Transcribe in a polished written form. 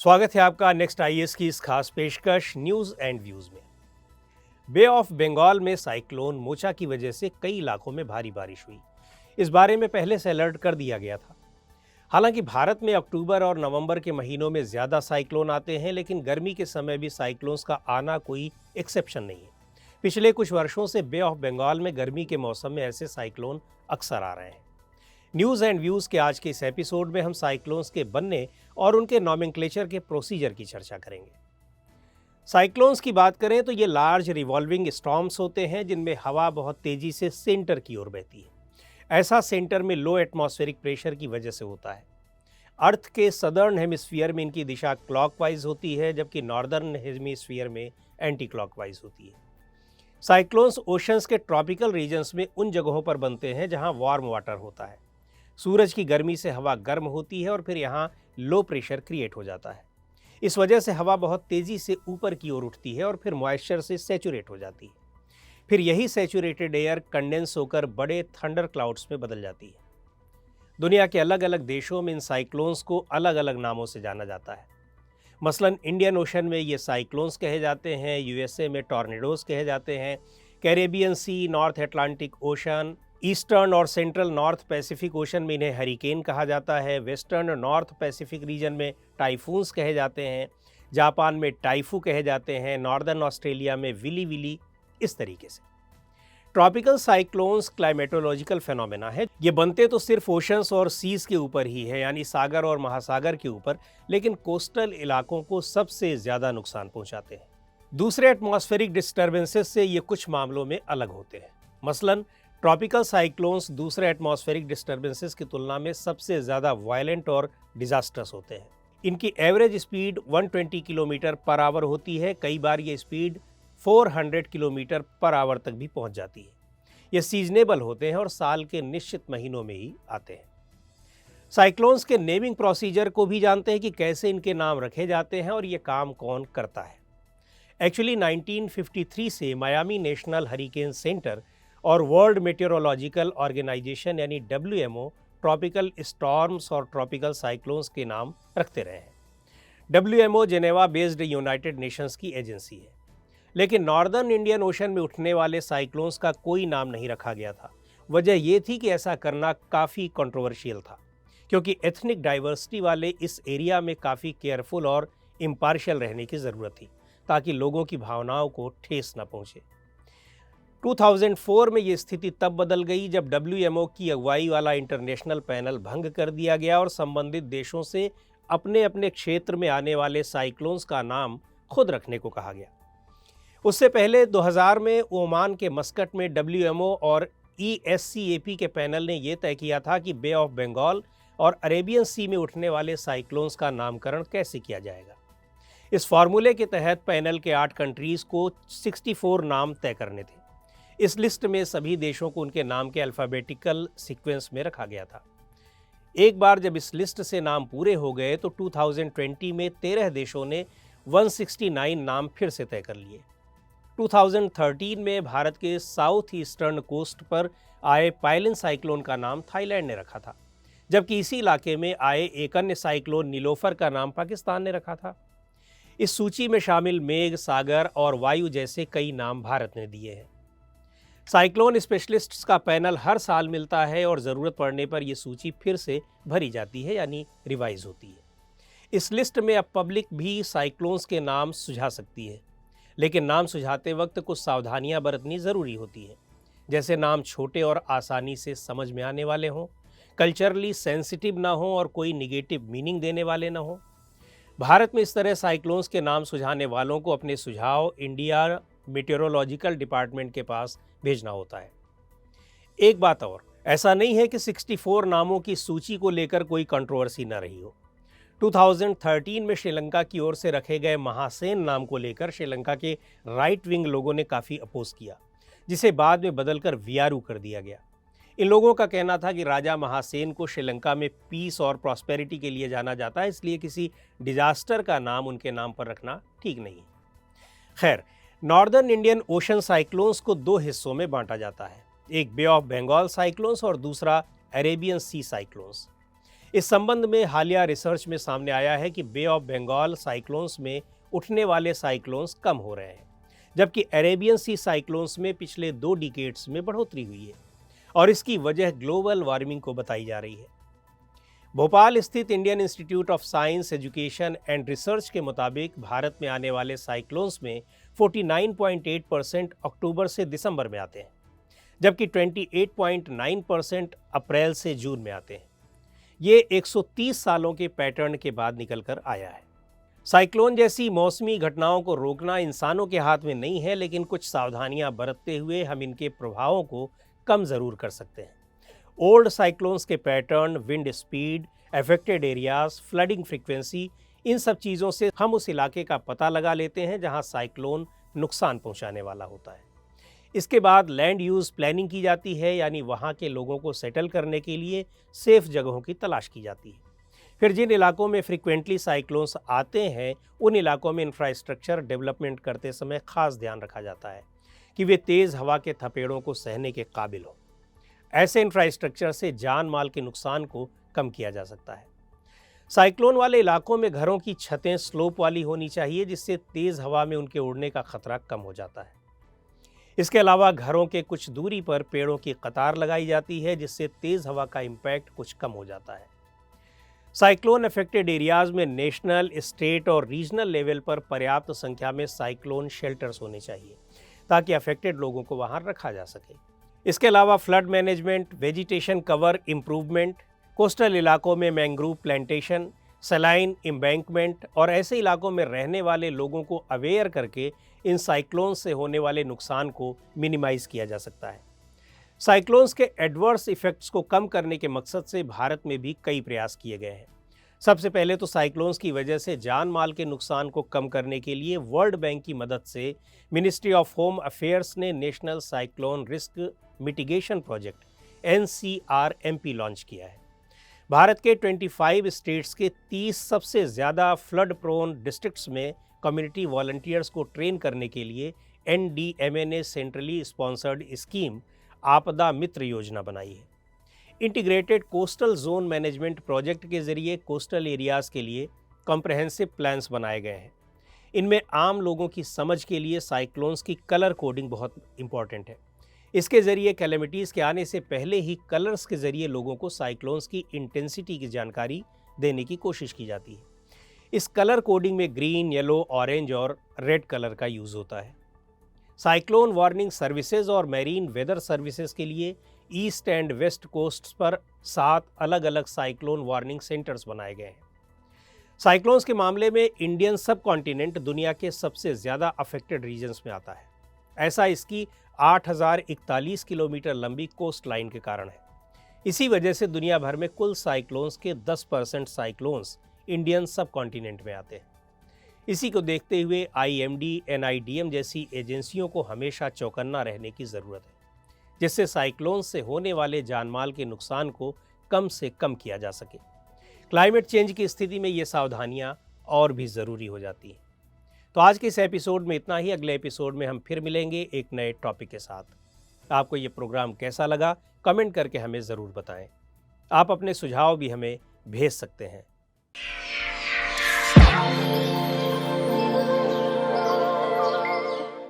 स्वागत है आपका नेक्स्ट आईएएस की इस खास पेशकश न्यूज़ एंड व्यूज़ में। बे ऑफ बंगाल में साइक्लोन मोचा की वजह से कई इलाकों में भारी बारिश हुई। इस बारे में पहले से अलर्ट कर दिया गया था। हालांकि भारत में अक्टूबर और नवंबर के महीनों में ज़्यादा साइक्लोन आते हैं, लेकिन गर्मी के समय भी साइक्लोन्स का आना कोई एक्सेप्शन नहीं है। पिछले कुछ वर्षों से बे ऑफ बंगाल में गर्मी के मौसम में ऐसे साइक्लोन अक्सर आ रहे हैं। न्यूज़ एंड व्यूज़ के आज के इस एपिसोड में हम साइक्लोन्स के बनने और उनके नॉमेनक्लेचर के प्रोसीजर की चर्चा करेंगे। साइक्लोन्स की बात करें तो ये लार्ज रिवॉल्विंग स्टॉर्म्स होते हैं जिनमें हवा बहुत तेजी से सेंटर की ओर बहती है। ऐसा सेंटर में लो एटमॉस्फेरिक प्रेशर की वजह से होता है। अर्थ के सदर्न हेमिस्फीयर में इनकी दिशा क्लॉकवाइज होती है, जबकि नॉर्दर्न हेमिस्फीयर में एंटी क्लॉकवाइज होती है। साइक्लोन्स ओशंस के ट्रॉपिकल रीजन्स में उन जगहों पर बनते हैं जहां वार्म वाटर होता है। सूरज की गर्मी से हवा गर्म होती है और फिर यहाँ लो प्रेशर क्रिएट हो जाता है। इस वजह से हवा बहुत तेज़ी से ऊपर की ओर उठती है और फिर मॉइस्चर से सैचुरेट हो जाती है। फिर यही सैचुरेटेड एयर कंडेंस होकर बड़े थंडर क्लाउड्स में बदल जाती है। दुनिया के अलग अलग देशों में इन साइक्लोन्स को अलग अलग नामों से जाना जाता है। मसलन इंडियन ओशन में ये साइक्लोन्स कहे जाते हैं, यूएसए में टॉर्नेडोज कहे जाते हैं, Caribbean sea, north Atlantic ocean, eastern और सेंट्रल नॉर्थ पैसिफिक ओशन में इन्हें हरिकेन कहा जाता है, वेस्टर्न नॉर्थ पैसिफिक रीजन में टाइफून्स कहे जाते हैं, जापान में टाइफू कहे जाते हैं, नॉर्दर्न ऑस्ट्रेलिया में विली विली। इस तरीके से ट्रॉपिकल साइक्लोन्स क्लाइमेटोलॉजिकल फेनोमेना है। ये बनते तो सिर्फ ओशंस और सीज के ऊपर ही है, यानी सागर और महासागर के ऊपर, लेकिन कोस्टल इलाकों को सबसे ज़्यादा नुकसान पहुंचाते हैं। दूसरे एटमॉस्फेरिक डिस्टर्बेंसेस से ये कुछ मामलों में अलग होते हैं। मसलन ट्रॉपिकल साइक्लोन्स दूसरे एटमॉस्फेरिक डिस्टर्बेंसेस की तुलना में सबसे ज़्यादा वायलेंट और डिजास्टर्स होते हैं। इनकी average speed 120 kilometre per hour होती है। कई बार ये स्पीड 400 किलोमीटर पर आवर तक भी पहुंच जाती है। ये सीजनेबल होते हैं और साल के निश्चित महीनों में ही आते हैं। साइक्लोन्स के नेमिंग प्रोसीजर को भी जानते हैं कि कैसे इनके नाम रखे जाते हैं और ये काम कौन करता है। एक्चुअली 1953 से मायामी नेशनल हरिकेन सेंटर और वर्ल्ड मेटेरोलॉजिकल ऑर्गेनाइजेशन यानी WMO ट्रॉपिकल स्टॉर्म्स और ट्रॉपिकल साइक्लोन्स के नाम रखते रहे हैं। WMO Geneva based United Nations की एजेंसी है, लेकिन नॉर्दर्न इंडियन ओशन में उठने वाले साइक्लोन्स का कोई नाम नहीं रखा गया था। वजह यह थी कि ऐसा करना काफ़ी कंट्रोवर्शियल था, क्योंकि एथनिक डाइवर्सिटी वाले इस एरिया में काफ़ी केयरफुल और इम्पार्शियल रहने की ज़रूरत थी, ताकि लोगों की भावनाओं को ठेस न पहुँचे। 2004 में ये स्थिति तब बदल गई जब WMO की अगुवाई वाला इंटरनेशनल पैनल भंग कर दिया गया और संबंधित देशों से अपने अपने क्षेत्र में आने वाले साइक्लोन्स का नाम खुद रखने को कहा गया। उससे पहले 2000 में ओमान के मस्कट में WMO और ESCAP के पैनल ने यह तय किया था कि बे ऑफ बंगाल और अरेबियन सी में उठने वाले साइक्लोन्स का नामकरण कैसे किया जाएगा। इस फार्मूले के तहत पैनल के 8 कंट्रीज़ को 64 नाम तय करने थे। इस लिस्ट में सभी देशों को उनके नाम के अल्फ़ाबेटिकल सीक्वेंस में रखा गया था। एक बार जब इस लिस्ट से नाम पूरे हो गए तो 2020 में 13 देशों ने 169 नाम फिर से तय कर लिए। 2013 में भारत के साउथ ईस्टर्न कोस्ट पर आए पाइलिन साइक्लोन का नाम थाईलैंड ने रखा था, जबकि इसी इलाके में आए एक अन्य साइक्लोन नीलोफर का नाम पाकिस्तान ने रखा था। इस सूची में शामिल मेघ, सागर और वायु जैसे कई नाम भारत ने दिए हैं। साइक्लोन स्पेशलिस्ट्स का पैनल हर साल मिलता है और ज़रूरत पड़ने पर यह सूची फिर से भरी जाती है, यानी रिवाइज होती है। इस लिस्ट में अब पब्लिक भी साइक्लोन्स के नाम सुझा सकती है, लेकिन नाम सुझाते वक्त कुछ सावधानियां बरतनी ज़रूरी होती है, जैसे नाम छोटे और आसानी से समझ में आने वाले हों, कल्चरली सेंसिटिव ना हों और कोई निगेटिव मीनिंग देने वाले ना हों। भारत में इस तरह साइक्लोन्स के नाम सुझाने वालों को अपने सुझाव इंडिया मेटेरोलॉजिकल डिपार्टमेंट के पास भेजना होता है। एक बात और, ऐसा नहीं है कि 64 नामों की सूची को लेकर कोई कंट्रोवर्सी न रही हो। 2013 में श्रीलंका की ओर से रखे गए महासेन नाम को लेकर श्रीलंका के राइट विंग लोगों ने काफ़ी अपोज किया, जिसे बाद में बदलकर वियारू कर दिया गया। इन लोगों का कहना था कि राजा महासेन को श्रीलंका में पीस और प्रॉस्पेरिटी के लिए जाना जाता है, इसलिए किसी डिजास्टर का नाम उनके नाम पर रखना ठीक नहीं। खैर, नॉर्दर्न इंडियन ओशन साइक्लोन्स को 2 हिस्सों में बांटा जाता है, एक बे ऑफ बंगाल साइक्लोन्स और दूसरा अरेबियन सी साइक्लोन्स। इस संबंध में हालिया रिसर्च में सामने आया है कि बे ऑफ बंगाल साइक्लोन्स में उठने वाले साइक्लोन्स कम हो रहे हैं, जबकि अरेबियन सी साइक्लोन्स में पिछले 2 डिकेड्स में बढ़ोतरी हुई है और इसकी वजह ग्लोबल वार्मिंग को बताई जा रही है। भोपाल स्थित Indian institute of science education and research के मुताबिक भारत में आने वाले साइक्लोन्स में 49.8% अक्टूबर से दिसंबर में आते हैं, जबकि 28.9% अप्रैल से जून में आते हैं। ये 130 सालों के पैटर्न के बाद निकलकर आया है। साइक्लोन जैसी मौसमी घटनाओं को रोकना इंसानों के हाथ में नहीं है, लेकिन कुछ सावधानियां बरतते हुए हम इनके प्रभावों को कम जरूर कर सकते हैं। ओल्ड साइक्लोन्स के pattern, wind speed, affected areas, flooding frequency, इन सब चीज़ों से हम उस इलाके का पता लगा लेते हैं जहां साइक्लोन नुकसान पहुंचाने वाला होता है। इसके बाद लैंड यूज़ प्लानिंग की जाती है, यानी वहां के लोगों को सेटल करने के लिए सेफ जगहों की तलाश की जाती है। फिर जिन इलाकों में फ्रिक्वेंटली साइक्लोन्स आते हैं, उन इलाकों में इंफ्रास्ट्रक्चर डेवलपमेंट करते समय खास ध्यान रखा जाता है कि वे तेज़ हवा के थपेड़ों को सहने के काबिल हो। ऐसे इंफ्रास्ट्रक्चर से जान माल के नुकसान को कम किया जा सकता है। साइक्लोन वाले इलाकों में घरों की छतें स्लोप वाली होनी चाहिए, जिससे तेज़ हवा में उनके उड़ने का खतरा कम हो जाता है। इसके अलावा घरों के कुछ दूरी पर पेड़ों की कतार लगाई जाती है, जिससे तेज़ हवा का इम्पैक्ट कुछ कम हो जाता है। साइक्लोन अफेक्टेड एरियाज में नेशनल, स्टेट और रीजनल लेवल पर पर्याप्त संख्या में साइक्लोन शेल्टर्स होने चाहिए, ताकि अफेक्टेड लोगों को वहां रखा जा सके। इसके अलावा flood management, vegetation cover improvement, coastal इलाकों में मैंग्रोव प्लांटेशन, सलाइन एम्बैंकमेंट और ऐसे इलाकों में रहने वाले लोगों को अवेयर करके इन साइक्लोन से होने वाले नुकसान को मिनिमाइज किया जा सकता है। साइक्लोन्स के एडवर्स इफेक्ट्स को कम करने के मकसद से भारत में भी कई प्रयास किए गए हैं। सबसे पहले तो साइक्लोन्स की वजह से जान माल के नुकसान को कम करने के लिए वर्ल्ड बैंक की मदद से मिनिस्ट्री ऑफ होम अफेयर्स ने national cyclone risk mitigation project NCRMP launch किया है। भारत के 25 स्टेट्स के 30 सबसे ज़्यादा फ्लड प्रोन डिस्ट्रिक्ट्स में कम्युनिटी वॉलंटियर्स को ट्रेन करने के लिए NDMA ने सेंट्रली स्पॉन्सर्ड स्कीम आपदा मित्र योजना बनाई है। Integrated coastal zone management project के जरिए कोस्टल एरियाज़ के लिए कॉम्प्रहेंसिव प्लान्स बनाए गए हैं। इनमें आम लोगों की समझ के लिए साइक्लोन्स की कलर कोडिंग बहुत इंपॉर्टेंट है। इसके ज़रिए कैलेमिटीज़ के आने से पहले ही कलर्स के ज़रिए लोगों को साइक्लोन्स की इंटेंसिटी की जानकारी देने की कोशिश की जाती है। इस कलर कोडिंग में ग्रीन, येलो, ऑरेंज और रेड कलर का यूज़ होता है। साइक्लोन वार्निंग सर्विसेज और मैरीन वेदर सर्विसेज के लिए ईस्ट एंड वेस्ट कोस्ट्स पर 7 अलग अलग साइक्लोन वार्निंग सेंटर्स बनाए गए हैं। साइक्लोन्स के मामले में इंडियन सब कॉन्टिनेंट दुनिया के सबसे ज़्यादा अफेक्टेड रीजन्स में आता है। ऐसा इसकी 8041 किलोमीटर लंबी कोस्ट लाइन के कारण है। इसी वजह से दुनिया भर में कुल साइक्लोन्स के 10% साइक्लोन्स इंडियन सब कॉन्टिनेंट में आते हैं। इसी को देखते हुए IMD, NIDM जैसी एजेंसियों को हमेशा चौकन्ना रहने की ज़रूरत है, जिससे साइक्लोन से होने वाले जानमाल के नुकसान को कम से कम किया जा सके। क्लाइमेट चेंज की स्थिति में ये सावधानियां और भी ज़रूरी हो जाती हैं। तो आज के इस एपिसोड में इतना ही। अगले एपिसोड में हम फिर मिलेंगे एक नए टॉपिक के साथ। आपको ये प्रोग्राम कैसा लगा, कमेंट करके हमें ज़रूर बताएं। आप अपने सुझाव भी हमें भेज सकते हैं।